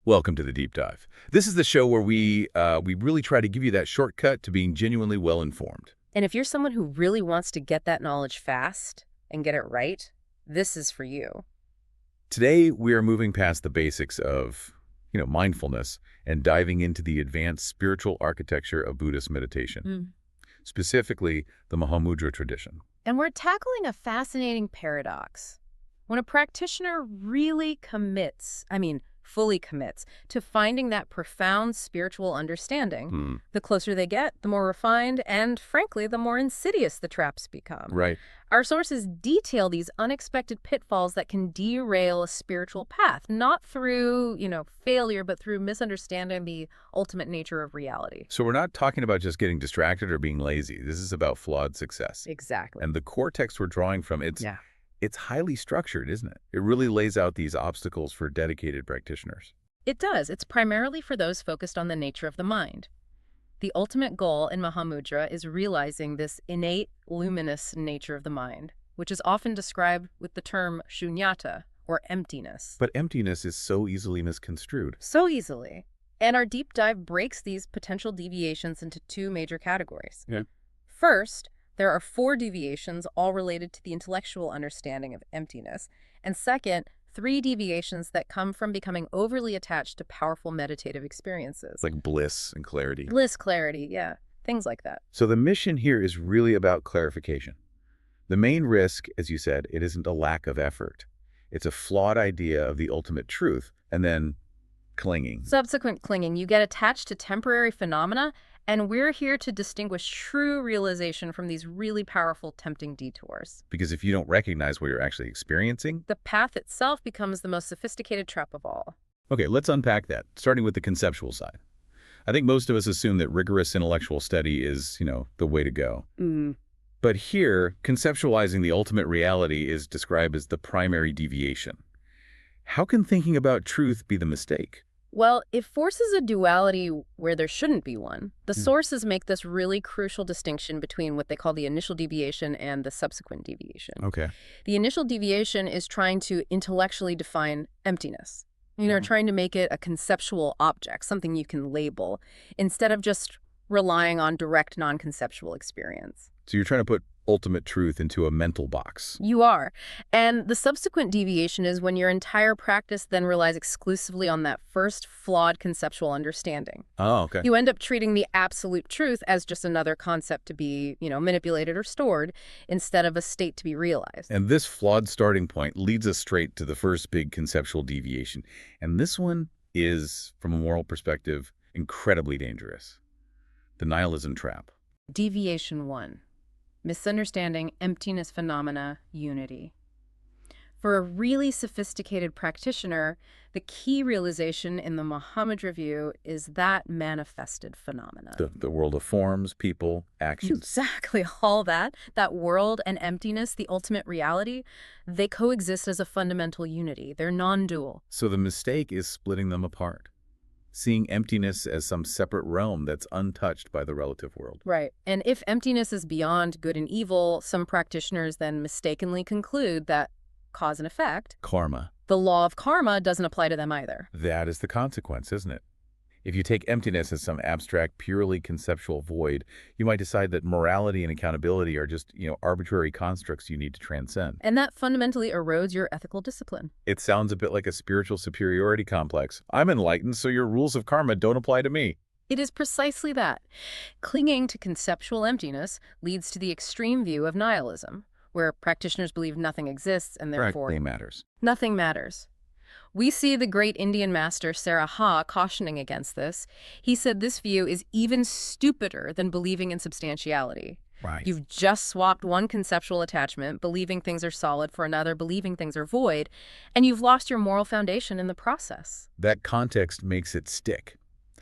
Welcome to the Deep Dive. This is the show where we really try to give you that shortcut to being genuinely well-informed. And if you're someone who really wants to get that knowledge fast and get it right, this is for you. Today, we are moving past the basics of, mindfulness and diving into the advanced spiritual architecture of Buddhist meditation, specifically the Mahamudra tradition. And we're tackling a fascinating paradox. When a practitioner really fully commits to finding that profound spiritual understanding, the closer they get, the more refined and, frankly, the more insidious the traps become. Right. Our sources detail these unexpected pitfalls that can derail a spiritual path, not through, failure, but through misunderstanding the ultimate nature of reality. So we're not talking about just getting distracted or being lazy. This is about flawed success. Exactly. And the core text we're drawing from, it's highly structured, isn't it? It really lays out these obstacles for dedicated practitioners. It does. It's primarily for those focused on the nature of the mind. The ultimate goal in Mahamudra is realizing this innate, luminous nature of the mind, which is often described with the term shunyata, or emptiness. But emptiness is so easily misconstrued. So easily. And our deep dive breaks these potential deviations into two major categories. First, there are 4 deviations, all related to the intellectual understanding of emptiness. And second, 3 deviations that come from becoming overly attached to powerful meditative experiences. Like bliss and clarity. Bliss, clarity, yeah. Things like that. So the mission here is really about clarification. The main risk, as you said, it isn't a lack of effort. It's a flawed idea of the ultimate truth, and then clinging. Subsequent clinging. You get attached to temporary phenomena, and we're here to distinguish true realization from these really powerful, tempting detours. Because if you don't recognize what you're actually experiencing, the path itself becomes the most sophisticated trap of all. Okay, let's unpack that, starting with the conceptual side. I think most of us assume that rigorous intellectual study is, the way to go. But here, conceptualizing the ultimate reality is described as the primary deviation. How can thinking about truth be the mistake? Well, it forces a duality where there shouldn't be one. The sources make this really crucial distinction between what they call the initial deviation and the subsequent deviation. Okay. The initial deviation is trying to intellectually define emptiness. Trying to make it a conceptual object, something you can label, instead of just relying on direct non-conceptual experience. So you're trying to put ultimate truth into a mental box. You are. And the subsequent deviation is when your entire practice then relies exclusively on that first flawed conceptual understanding. Oh, okay. You end up treating the absolute truth as just another concept to be, manipulated or stored instead of a state to be realized. And this flawed starting point leads us straight to the first big conceptual deviation. And this one is, from a moral perspective, incredibly dangerous. The nihilism trap. Deviation 1. Misunderstanding emptiness phenomena, unity. For a really sophisticated practitioner, the key realization in the Mahamudra view is that manifested phenomena. The world of forms, people, actions. Exactly, all that world and emptiness, the ultimate reality, they coexist as a fundamental unity. They're non-dual. So the mistake is splitting them apart. Seeing emptiness as some separate realm that's untouched by the relative world. Right. And if emptiness is beyond good and evil, some practitioners then mistakenly conclude that cause and effect, karma, the law of karma, doesn't apply to them either. That is the consequence, isn't it? If you take emptiness as some abstract, purely conceptual void, you might decide that morality and accountability are just, arbitrary constructs you need to transcend. And that fundamentally erodes your ethical discipline. It sounds a bit like a spiritual superiority complex. I'm enlightened, so your rules of karma don't apply to me. It is precisely that. Clinging to conceptual emptiness leads to the extreme view of nihilism, where practitioners believe nothing exists and therefore nothing matters. We see the great Indian master Saraha cautioning against this. He said this view is even stupider than believing in substantiality. Right. You've just swapped one conceptual attachment, believing things are solid, for another, believing things are void, and you've lost your moral foundation in the process. That context makes it stick.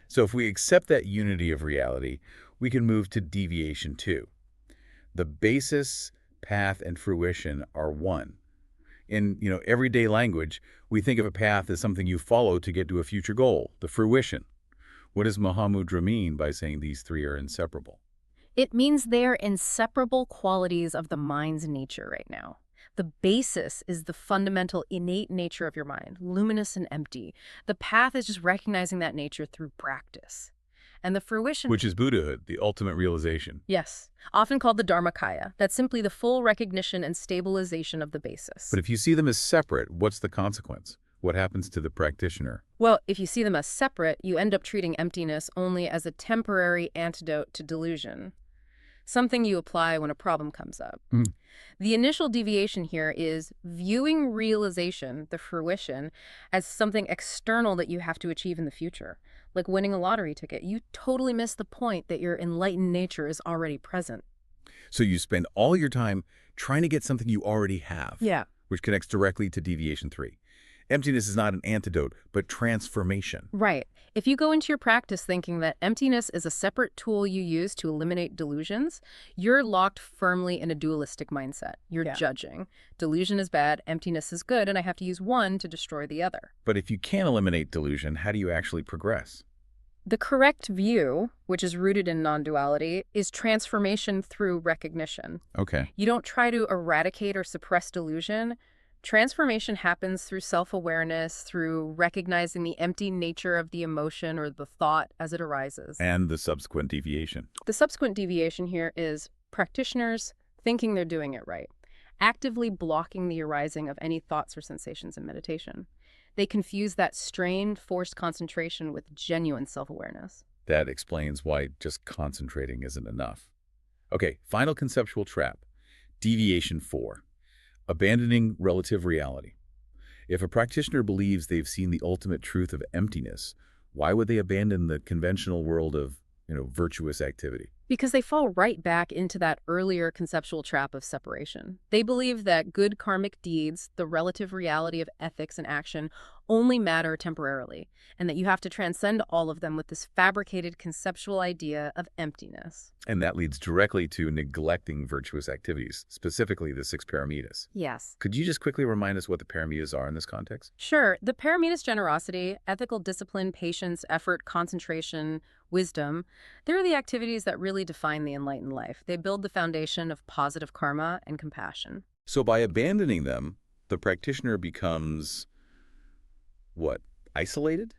So if we accept that unity of reality, we can move to deviation 2. The basis, path, and fruition are one. In everyday language, we think of a path as something you follow to get to a future goal, the fruition. What does Mahamudra mean by saying these 3 are inseparable? It means they're inseparable qualities of the mind's nature right now. The basis is the fundamental innate nature of your mind, luminous and empty. The path is just recognizing that nature through practice. And the fruition... Which is Buddhahood, the ultimate realization. Yes, often called the Dharmakaya. That's simply the full recognition and stabilization of the basis. But if you see them as separate, what's the consequence? What happens to the practitioner? Well, if you see them as separate, you end up treating emptiness only as a temporary antidote to delusion. Something you apply when a problem comes up. The initial deviation here is viewing realization, the fruition, as something external that you have to achieve in the future. Like winning a lottery ticket. You totally miss the point that your enlightened nature is already present. So you spend all your time trying to get something you already have. Yeah. Which connects directly to deviation 3. Emptiness is not an antidote, but transformation. Right. If you go into your practice thinking that emptiness is a separate tool you use to eliminate delusions, you're locked firmly in a dualistic mindset. You're judging. Delusion is bad, emptiness is good, and I have to use one to destroy the other. But if you can't eliminate delusion, how do you actually progress? The correct view, which is rooted in non-duality, is transformation through recognition. Okay. You don't try to eradicate or suppress delusion. Transformation happens through self-awareness, through recognizing the empty nature of the emotion or the thought as it arises. And the subsequent deviation. The subsequent deviation here is practitioners thinking they're doing it right, actively blocking the arising of any thoughts or sensations in meditation. They confuse that strained, forced concentration with genuine self-awareness. That explains why just concentrating isn't enough. Okay, final conceptual trap. Deviation 4. Abandoning relative reality. If a practitioner believes they've seen the ultimate truth of emptiness, why would they abandon the conventional world of, virtuous activity? Because they fall right back into that earlier conceptual trap of separation. They believe that good karmic deeds, the relative reality of ethics and action, only matter temporarily, and that you have to transcend all of them with this fabricated conceptual idea of emptiness. And that leads directly to neglecting virtuous activities, specifically the 6 paramitas. Yes. Could you just quickly remind us what the paramitas are in this context? Sure. The paramitas: generosity, ethical discipline, patience, effort, concentration, wisdom. They're the activities that really define the enlightened life. They build the foundation of positive karma and compassion. So by abandoning them, the practitioner becomes, what, isolated?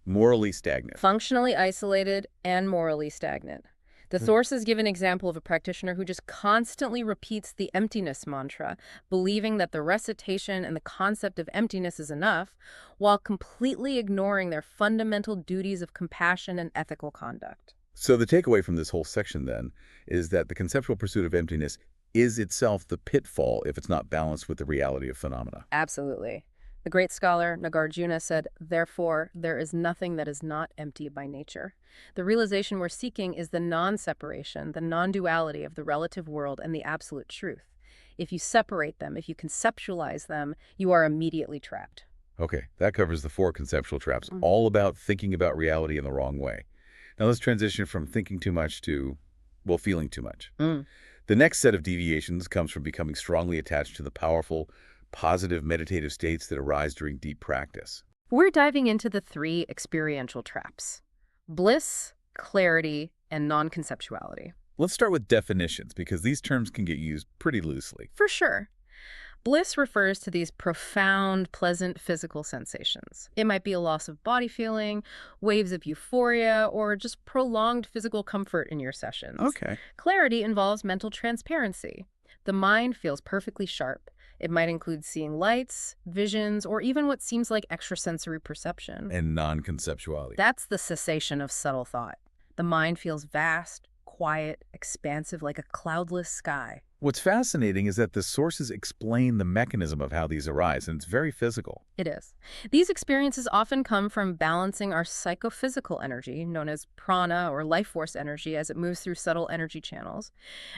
Morally stagnant. Functionally isolated and morally stagnant. The sources give an example of a practitioner who just constantly repeats the emptiness mantra, believing that the recitation and the concept of emptiness is enough, while completely ignoring their fundamental duties of compassion and ethical conduct. So the takeaway from this whole section, then, is that the conceptual pursuit of emptiness is itself the pitfall if it's not balanced with the reality of phenomena. Absolutely. The great scholar Nagarjuna said, "Therefore, there is nothing that is not empty by nature." The realization we're seeking is the non-separation, the non-duality of the relative world and the absolute truth. If you separate them, if you conceptualize them, you are immediately trapped. Okay, that covers the 4 conceptual traps, all about thinking about reality in the wrong way. Now let's transition from thinking too much to, well, feeling too much. The next set of deviations comes from becoming strongly attached to the powerful, positive meditative states that arise during deep practice. We're diving into the 3 experiential traps: bliss, clarity, and non-conceptuality. Let's start with definitions, because these terms can get used pretty loosely. For sure. Bliss refers to these profound, pleasant physical sensations. It might be a loss of body feeling, waves of euphoria, or just prolonged physical comfort in your sessions. Okay. Clarity involves mental transparency. The mind feels perfectly sharp. It might include seeing lights, visions, or even what seems like extrasensory perception. And non-conceptuality. That's the cessation of subtle thought. The mind feels vast, quiet, expansive, like a cloudless sky. What's fascinating is that the sources explain the mechanism of how these arise, and it's very physical. It is. These experiences often come from balancing our psychophysical energy, known as prana or life force energy, as it moves through subtle energy channels.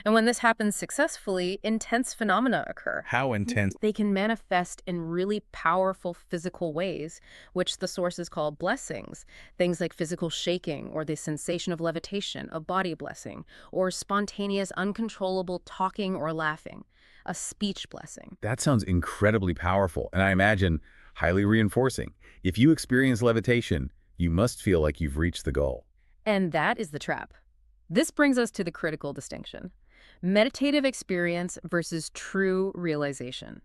And when this happens successfully, intense phenomena occur. How intense? They can manifest in really powerful physical ways, which the sources call blessings. Things like physical shaking, or the sensation of levitation, a body blessing, or spontaneous, uncontrollable talking or laughing, a speech blessing. That sounds incredibly powerful, and I imagine highly reinforcing. If you experience levitation, you must feel like you've reached the goal. And that is the trap. This brings us to the critical distinction. Meditative experience versus true realization.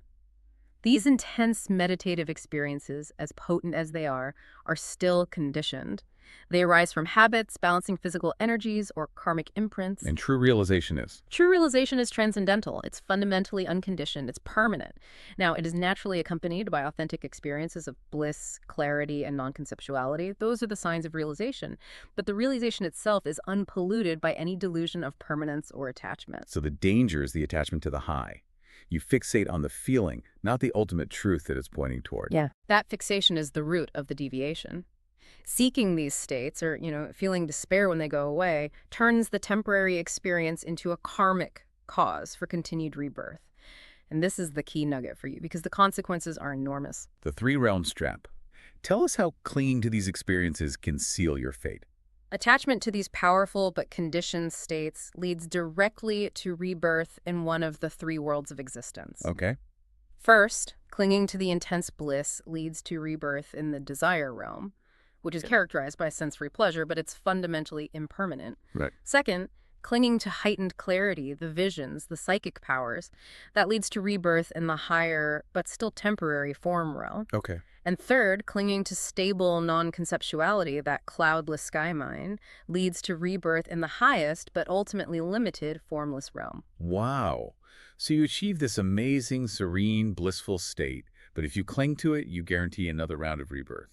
These intense meditative experiences, as potent as they are still conditioned. They arise from habits, balancing physical energies, or karmic imprints. And true realization is? True realization is transcendental. It's fundamentally unconditioned. It's permanent. Now, it is naturally accompanied by authentic experiences of bliss, clarity, and non-conceptuality. Those are the signs of realization. But the realization itself is unpolluted by any delusion of permanence or attachment. So the danger is the attachment to the high. You fixate on the feeling, not the ultimate truth that it's pointing toward. Yeah. That fixation is the root of the deviation. Seeking these states, or, feeling despair when they go away, turns the temporary experience into a karmic cause for continued rebirth. And this is the key nugget for you, because the consequences are enormous. The three-realm trap. Tell us how clinging to these experiences can seal your fate. Attachment to these powerful but conditioned states leads directly to rebirth in one of the three worlds of existence. Okay. First, clinging to the intense bliss leads to rebirth in the desire realm, which is characterized by sensory pleasure, but it's fundamentally impermanent. Right. Second, clinging to heightened clarity, the visions, the psychic powers, that leads to rebirth in the higher but still temporary form realm. Okay. And third, clinging to stable non-conceptuality, that cloudless sky mind, leads to rebirth in the highest but ultimately limited formless realm. Wow. So you achieve this amazing, serene, blissful state, but if you cling to it, you guarantee another round of rebirth.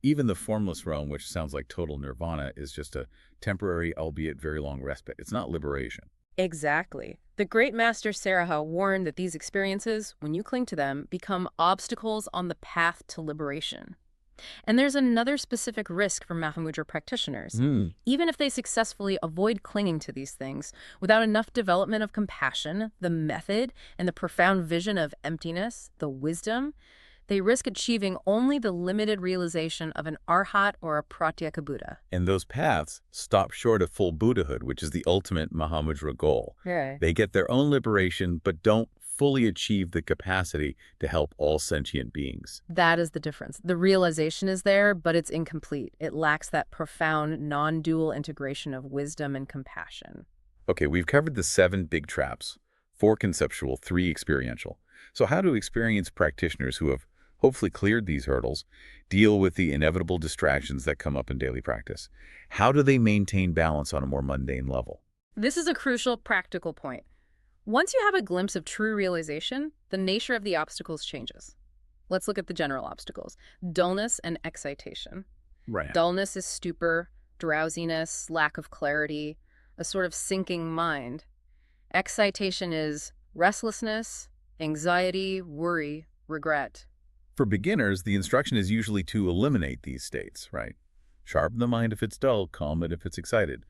Even the formless realm, which sounds like total nirvana, is just a temporary, albeit very long respite. It's not liberation. Exactly. The great master Saraha warned that these experiences, when you cling to them, become obstacles on the path to liberation. And there's another specific risk for Mahamudra practitioners. Even if they successfully avoid clinging to these things, without enough development of compassion, the method, and the profound vision of emptiness, the wisdom, they risk achieving only the limited realization of an arhat or a pratyeka Buddha. And those paths stop short of full Buddhahood, which is the ultimate Mahamudra goal. Right. They get their own liberation, but don't fully achieve the capacity to help all sentient beings. That is the difference. The realization is there, but it's incomplete. It lacks that profound, non-dual integration of wisdom and compassion. Okay, we've covered the 7 big traps, 4 conceptual, 3 experiential. So how do experienced practitioners who have hopefully cleared these hurdles deal with the inevitable distractions that come up in daily practice? How do they maintain balance on a more mundane level? This is a crucial practical point. Once you have a glimpse of true realization, the nature of the obstacles changes. Let's look at the general obstacles. Dullness and excitation. Right. Dullness is stupor, drowsiness, lack of clarity, a sort of sinking mind. Excitation is restlessness, anxiety, worry, regret. For beginners, the instruction is usually to eliminate these states, right? Sharpen the mind if it's dull, calm it if it's excited.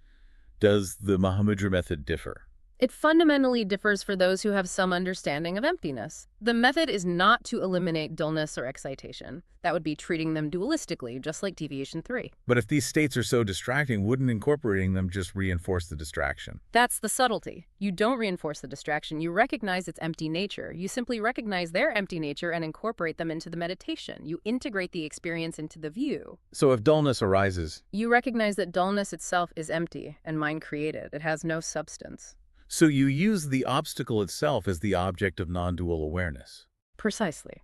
Does the Mahamudra method differ? It fundamentally differs for those who have some understanding of emptiness. The method is not to eliminate dullness or excitation. That would be treating them dualistically, just like Deviation 3. But if these states are so distracting, wouldn't incorporating them just reinforce the distraction? That's the subtlety. You don't reinforce the distraction. You recognize its empty nature. You simply recognize their empty nature and incorporate them into the meditation. You integrate the experience into the view. So if dullness arises, you recognize that dullness itself is empty and mind-created. It has no substance. So you use the obstacle itself as the object of non-dual awareness. Precisely.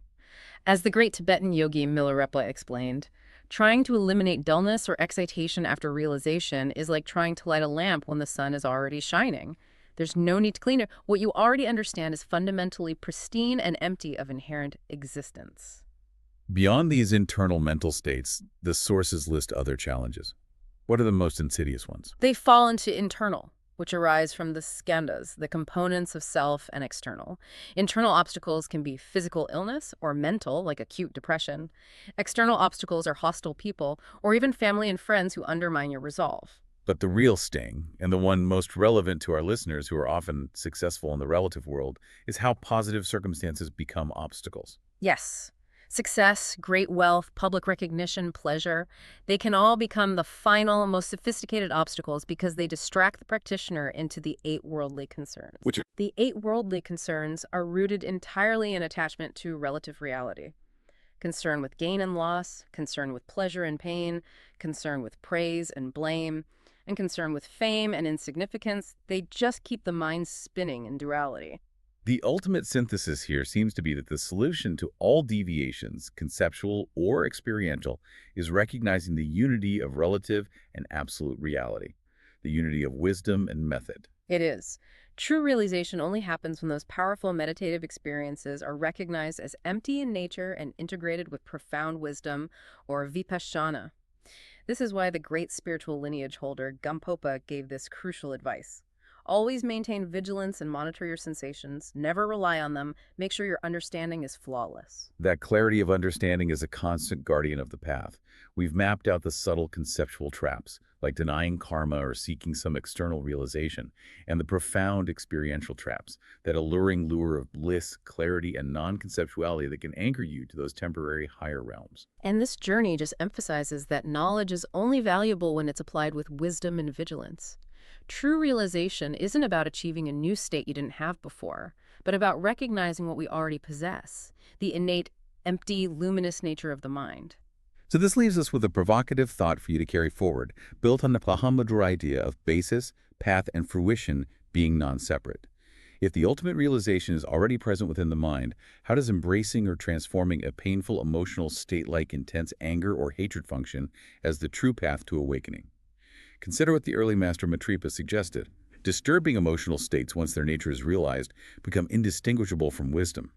As the great Tibetan yogi Milarepa explained, trying to eliminate dullness or excitation after realization is like trying to light a lamp when the sun is already shining. There's no need to clean it. What you already understand is fundamentally pristine and empty of inherent existence. Beyond these internal mental states, the sources list other challenges. What are the most insidious ones? They fall into internal, which arise from the skandhas, the components of self and external. Internal obstacles can be physical illness or mental, like acute depression. External obstacles are hostile people or even family and friends who undermine your resolve. But the real sting, and the one most relevant to our listeners who are often successful in the relative world, is how positive circumstances become obstacles. Yes. Success, great wealth, public recognition, pleasure, they can all become the final, most sophisticated obstacles because they distract the practitioner into the 8 worldly concerns. The 8 worldly concerns are rooted entirely in attachment to relative reality. Concern with gain and loss, concern with pleasure and pain, concern with praise and blame, and concerned with fame and insignificance. They just keep the mind spinning in duality. The ultimate synthesis here seems to be that the solution to all deviations, conceptual or experiential, is recognizing the unity of relative and absolute reality, the unity of wisdom and method. It is. True realization only happens when those powerful meditative experiences are recognized as empty in nature and integrated with profound wisdom, or vipassana. This is why the great spiritual lineage holder Gampopa gave this crucial advice. Always maintain vigilance and monitor your sensations. Never rely on them. Make sure your understanding is flawless. That clarity of understanding is a constant guardian of the path. We've mapped out the subtle conceptual traps, like denying karma or seeking some external realization, and the profound experiential traps, that alluring lure of bliss, clarity, and non-conceptuality that can anchor you to those temporary higher realms. And this journey just emphasizes that knowledge is only valuable when it's applied with wisdom and vigilance. True realization isn't about achieving a new state you didn't have before, but about recognizing what we already possess, the innate, empty, luminous nature of the mind. So this leaves us with a provocative thought for you to carry forward, built on the Mahamudra idea of basis, path, and fruition being non-separate. If the ultimate realization is already present within the mind, how does embracing or transforming a painful emotional state like intense anger or hatred function as the true path to awakening? Consider what the early master Matripa suggested. Disturbing emotional states, once their nature is realized, become indistinguishable from wisdom.